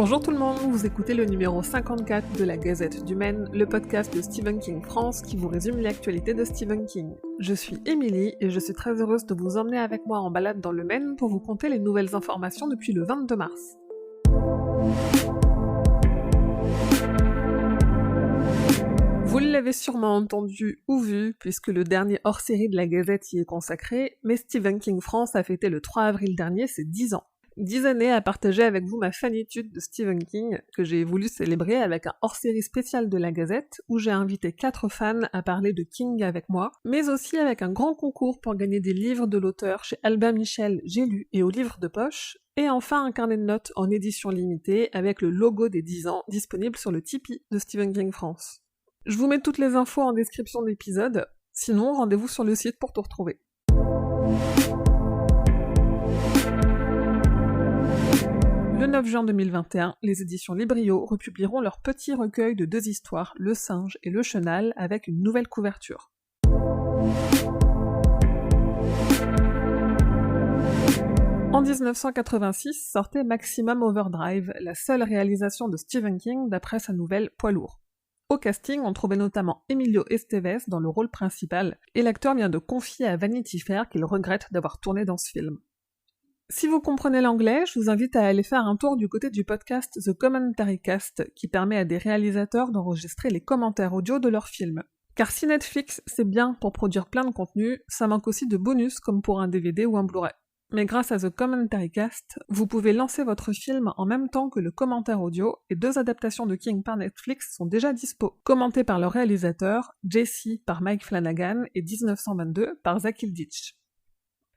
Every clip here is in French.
Bonjour tout le monde, vous écoutez le numéro 54 de la Gazette du Maine, le podcast de Stephen King France qui vous résume l'actualité de Stephen King. Je suis Émilie et je suis très heureuse de vous emmener avec moi en balade dans le Maine pour vous conter les nouvelles informations depuis le 22 mars. Vous l'avez sûrement entendu ou vu, puisque le dernier hors-série de la Gazette y est consacré, mais Stephen King France a fêté le 3 avril dernier ses 10 ans. 10 années à partager avec vous ma fanitude de Stephen King, que j'ai voulu célébrer avec un hors-série spécial de la Gazette, où j'ai invité 4 fans à parler de King avec moi, mais aussi avec un grand concours pour gagner des livres de l'auteur chez Albin Michel, J'ai lu et au livre de poche, et enfin un carnet de notes en édition limitée avec le logo des 10 ans disponible sur le Tipeee de Stephen King France. Je vous mets toutes les infos en description d'épisode, sinon rendez-vous sur le site pour tout retrouver. Le 9 juin 2021, les éditions Librio republieront leur petit recueil de 2 histoires, Le Singe et Le Chenal, avec une nouvelle couverture. En 1986 sortait Maximum Overdrive, la seule réalisation de Stephen King d'après sa nouvelle Poids lourd. Au casting, on trouvait notamment Emilio Estevez dans le rôle principal, et l'acteur vient de confier à Vanity Fair qu'il regrette d'avoir tourné dans ce film. Si vous comprenez l'anglais, je vous invite à aller faire un tour du côté du podcast The Commentary Cast, qui permet à des réalisateurs d'enregistrer les commentaires audio de leurs films. Car si Netflix, c'est bien pour produire plein de contenu, ça manque aussi de bonus comme pour un DVD ou un Blu-ray. Mais grâce à The Commentary Cast, vous pouvez lancer votre film en même temps que le commentaire audio, et 2 adaptations de King par Netflix sont déjà dispo, commentées par leur réalisateur, Jessie par Mike Flanagan et 1922 par Zach Hilditch.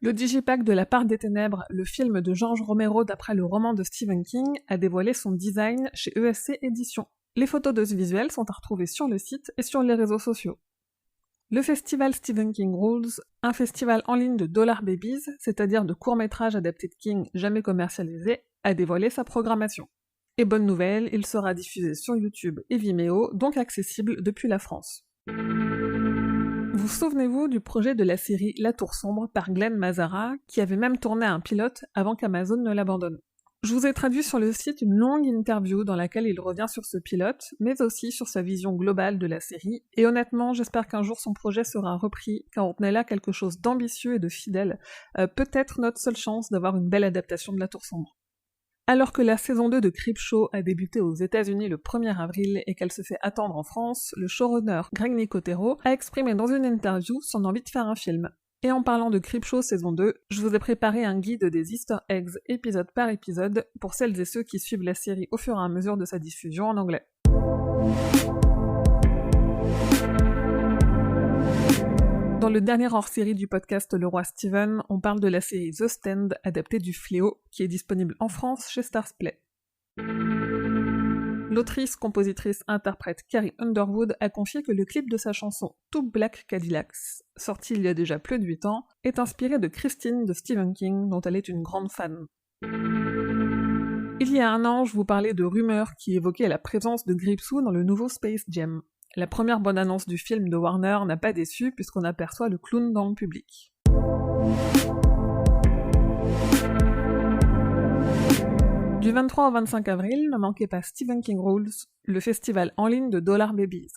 Le digipack de La Part des Ténèbres, le film de George Romero d'après le roman de Stephen King, a dévoilé son design chez ESC Éditions. Les photos de ce visuel sont à retrouver sur le site et sur les réseaux sociaux. Le festival Stephen King Rules, un festival en ligne de Dollar Babies, c'est-à-dire de courts-métrages adaptés de King jamais commercialisés, a dévoilé sa programmation. Et bonne nouvelle, il sera diffusé sur YouTube et Vimeo, donc accessible depuis la France. Vous souvenez-vous du projet de la série La Tour Sombre par Glenn Mazzara, qui avait même tourné un pilote avant qu'Amazon ne l'abandonne. Je vous ai traduit sur le site une longue interview dans laquelle il revient sur ce pilote, mais aussi sur sa vision globale de la série, et honnêtement, j'espère qu'un jour son projet sera repris, car on tenait là quelque chose d'ambitieux et de fidèle, peut-être notre seule chance d'avoir une belle adaptation de La Tour Sombre. Alors que la saison 2 de Creepshow a débuté aux États-Unis le 1er avril et qu'elle se fait attendre en France, le showrunner Greg Nicotero a exprimé dans une interview son envie de faire un film. Et en parlant de Creepshow saison 2, je vous ai préparé un guide des Easter eggs épisode par épisode pour celles et ceux qui suivent la série au fur et à mesure de sa diffusion en anglais. Dans le dernier hors-série du podcast Le Roi Steven, on parle de la série The Stand, adaptée du Fléau, qui est disponible en France chez Starzplay. L'autrice, compositrice, interprète Carrie Underwood a confié que le clip de sa chanson Two Black Cadillacs, sorti il y a déjà plus de 8 ans, est inspiré de Christine de Stephen King, dont elle est une grande fan. Il y a un an, je vous parlais de rumeurs qui évoquaient la présence de Gripsou dans le nouveau Space Jam. La première bande-annonce du film de Warner n'a pas déçu puisqu'on aperçoit le clown dans le public. Du 23 au 25 avril, ne manquez pas Stephen King Rules, le festival en ligne de Dollar Babies.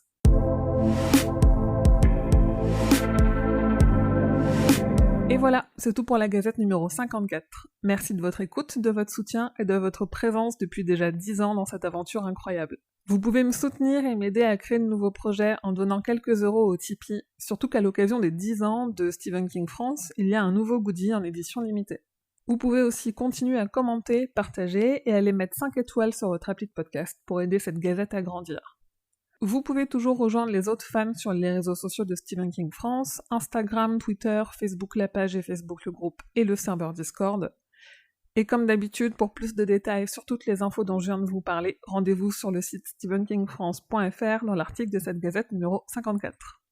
Et voilà, c'est tout pour la Gazette numéro 54. Merci de votre écoute, de votre soutien et de votre présence depuis déjà 10 ans dans cette aventure incroyable. Vous pouvez me soutenir et m'aider à créer de nouveaux projets en donnant quelques euros au Tipeee, surtout qu'à l'occasion des 10 ans de Stephen King France, il y a un nouveau goodie en édition limitée. Vous pouvez aussi continuer à commenter, partager et aller mettre 5 étoiles sur votre appli de podcast pour aider cette Gazette à grandir. Vous pouvez toujours rejoindre les autres fans sur les réseaux sociaux de Stephen King France, Instagram, Twitter, Facebook la page et Facebook le groupe et le serveur Discord. Et comme d'habitude, pour plus de détails sur toutes les infos dont je viens de vous parler, rendez-vous sur le site stephenkingfrance.fr dans l'article de cette Gazette numéro 54.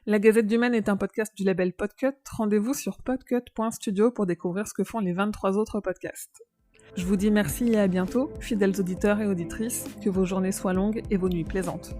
La Gazette du Maine est un podcast du label Podcut, rendez-vous sur podcut.studio pour découvrir ce que font les 23 autres podcasts. Je vous dis merci et à bientôt, fidèles auditeurs et auditrices, que vos journées soient longues et vos nuits plaisantes.